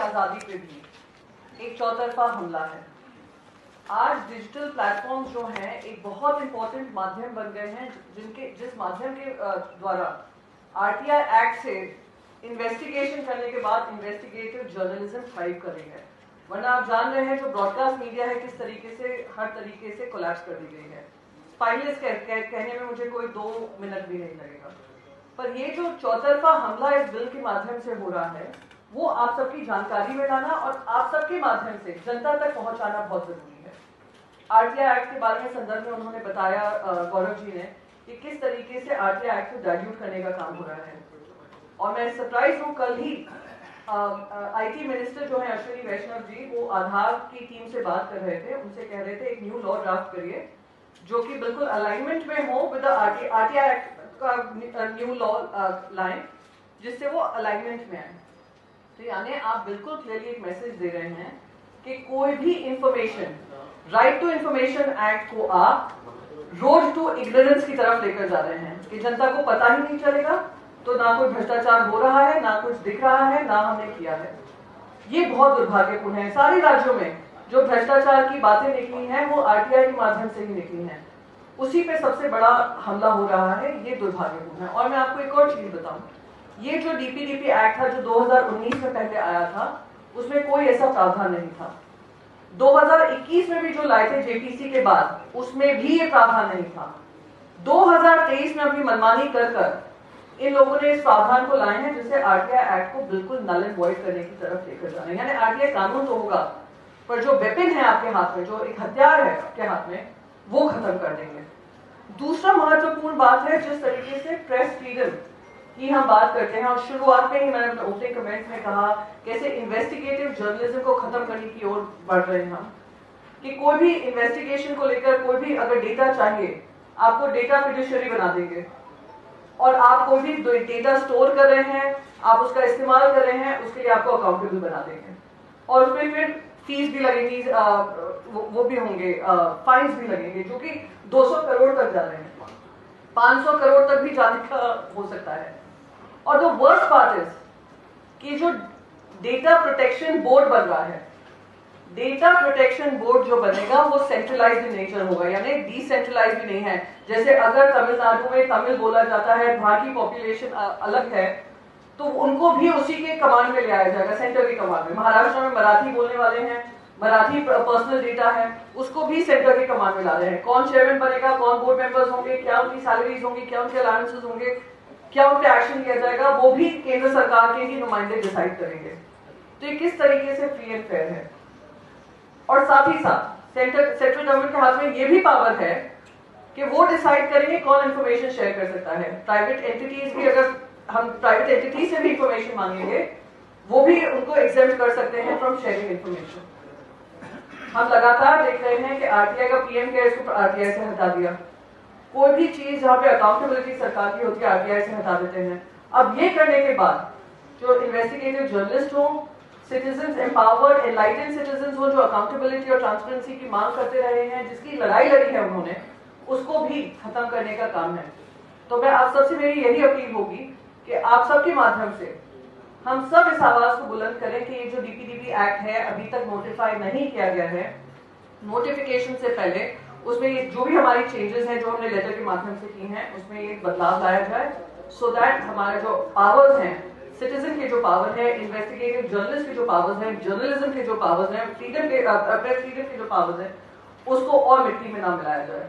आजादी पे भी एक चौतरफा हमला है। आज डिजिटल प्लेटफॉर्म्स जो हैं एक बहुत इंपॉर्टेंट माध्यम बन गए हैं जिस माध्यम के द्वारा आरटीआई एक्ट से इन्वेस्टिगेशन करने के बाद इन्वेस्टिगेटिव जर्नलिज्म थ्राइव करेंगे। वरना आप जान रहे हैं जो ब्रॉडकास्ट मीडिया है किस तरीके से हर तरीके से कोलैप्स कर दी गई है। स्पाइनलेस कहने में मुझे कोई 2 मिनट भी नहीं लगेगा। पर ये जो चौतरफा हमला इस बिल के माध्यम से हो रहा है वो आप सबकी जानकारी में लाना और आप सबके माध्यम से जनता तक पहुंचाना बहुत जरूरी है। आरटीआई एक्ट के बारे में संदर्भ में उन्होंने बताया गौरव जी ने कि किस तरीके से आरटीआई एक्ट को डाइल्यूट करने का काम हो रहा है। और मैं सरप्राइज हूँ, कल ही आईटी मिनिस्टर जो है अश्विनी वैष्णव जी वो आधार की टीम से बात कर रहे थे, उनसे कह रहे थे एक न्यू लॉ ड्राफ्ट करिए जो कि बिल्कुल अलाइनमेंट में हो विद आरटीआई एक्ट का न्यू लॉ लाइन जिससे वो अलाइनमेंट में आए। तो यानी आप बिल्कुल क्लियरली एक मैसेज दे रहे हैं कि कोई भी information, right to information act को आप रोड टू इग्नोरेंस की तरफ लेकर जा रहे हैं कि जनता को पता ही नहीं चलेगा, तो ना कोई भ्रष्टाचार हो रहा है, ना कुछ दिख रहा है, ना हमने किया है। ये बहुत दुर्भाग्यपूर्ण है। सारे राज्यों में जो भ्रष्टाचार की बातें निकली हैं वो आरटीआई के माध्यम से ही निकली हैं, उसी पे सबसे बड़ा हमला हो रहा है। ये दुर्भाग्यपूर्ण है। और मैं आपको एक और चीज बताऊं, ये जो डीपीडीपी एक्ट था जो 2019 में पहले आया था उसमें कोई ऐसा प्रावधान नहीं था। 2021 में भी जो लाए थे जेपीसी के बाद उसमें भी ये प्रावधान नहीं था। 2023 में अपनी मनमानी कर इन लोगों ने इस प्रावधान को लाए हैं जिससे आरटीआई एक्ट को बिल्कुल नल एंड वॉइड करने की तरफ लेकर जाना है। यानी आरटीआई कानून तो होगा पर जो वेपन है आपके हाथ में, जो एक हथियार है आपके हाथ में, वो खत्म कर देंगे। दूसरा महत्वपूर्ण बात है जिस तरीके से प्रेस फ्रीडम की हम बात करते हैं, और शुरुआत में ही मैंने अपने ओपनिंग कमेंट में कहा कैसे इन्वेस्टिगेटिव जर्नलिज्म को खत्म करने की ओर बढ़ रहे हैं हम, कि कोई भी इन्वेस्टिगेशन को लेकर कोई भी अगर डेटा चाहिए आपको डेटा फिड्यूशियरी बना देंगे, और आप कोई भी डेटा स्टोर कर रहे हैं, आप उसका इस्तेमाल कर रहे हैं, उसके लिए आपको अकाउंटेबल बना देंगे। और उसमें फिर फीस भी लगेगी, वो भी होंगे, फाइन्स भी लगेंगे जो कि 200 करोड़ तक जा रहे हैं, 500 करोड़ तक भी जाने का हो सकता है। और द वर्स्ट पार्ट इज कि जो डेटा प्रोटेक्शन बोर्ड बन रहा है, डेटा प्रोटेक्शन बोर्ड जो बनेगा वो सेंट्रलाइज्ड इन नेचर होगा, यानी डिसेंट्रलाइज्ड भी नहीं है। जैसे अगर तमिलनाडु में तमिल बोला जाता है, वहां की पॉपुलेशन अलग है, तो उनको भी उसी के कमांड में ले आया जाएगा, सेंटर के कमांड में। महाराष्ट्र में मराठी बोलने वाले हैं, मराठी पर्सनल डेटा है, उसको भी सेंटर के कमांड में ला रहे हैं। कौन चेयरमैन बनेगा, कौन बोर्ड मेंबर्स होंगे, क्या उनकी सैलरीज होंगी, क्या उनके अलाउंसेस होंगे, क्या उन पे एक्शन किया जाएगा, वो भी केंद्र सरकार के ही नुमाइंदे डिसाइड करेंगे। तो ये किस तरीके से फ्री एंड फेयर है। और साथ ही साथ सेंट्रल गवर्नमेंट के हाथ में ये भी पावर है कि वो डिसाइड करेंगे कौन इंफॉर्मेशन शेयर कर सकता है। प्राइवेट एंटिटीज भी, अगर हम प्राइवेट एंटिटी से भी इंफॉर्मेशन मांगेंगे वो भी उनको एग्जेम्प्ट कर सकते हैं फ्रॉम शेयरिंग इंफॉर्मेशन। हम लगातार देख रहे हैं कि आरटीआई का पीएम केयर्स को आरटीआई से हटा दिया। कोई भी चीज जहां पे अकाउंटेबिलिटी सरकार की होती है आरटीआई से हटा देते हैं। अब ये करने के बाद जो इन्वेस्टिगेटिव जर्नलिस्ट हो, सिटीजंस एम्पावर्ड एनलाइटेंड सिटीजंस हो, जो अकाउंटेबिलिटी और ट्रांसपेरेंसी की मांग करते रहे हैं, जिसकी लड़ाई लड़ी है उन्होंने, उसको भी खत्म करने का काम है। तो मैं आप सबसे मेरी यही अपील होगी कि आप सबके माध्यम से हम सब इस आवाज को बुलंद करें कि ये जो डीपीडीपी एक्ट है अभी तक नोटिफाई नहीं किया गया है, नोटिफिकेशन से पहले उसमें ये जो भी हमारी चेंजेस हैं जो हमने लेटर के माध्यम से की हैं उसमें ये बदलाव लाया जाए, सो दैट हमारे जो पावर्स हैं, सिटीजन के जो पावर है, इन्वेस्टिगेटिव जर्नलिस्ट के जो पावर्स हैं, जर्नलिज्म के जो पावर्स हैं, फ्रीडम के प्रेस फ्रीडम के जो पावर्स हैं, उसको और मिट्टी में ना मिलाया जाए।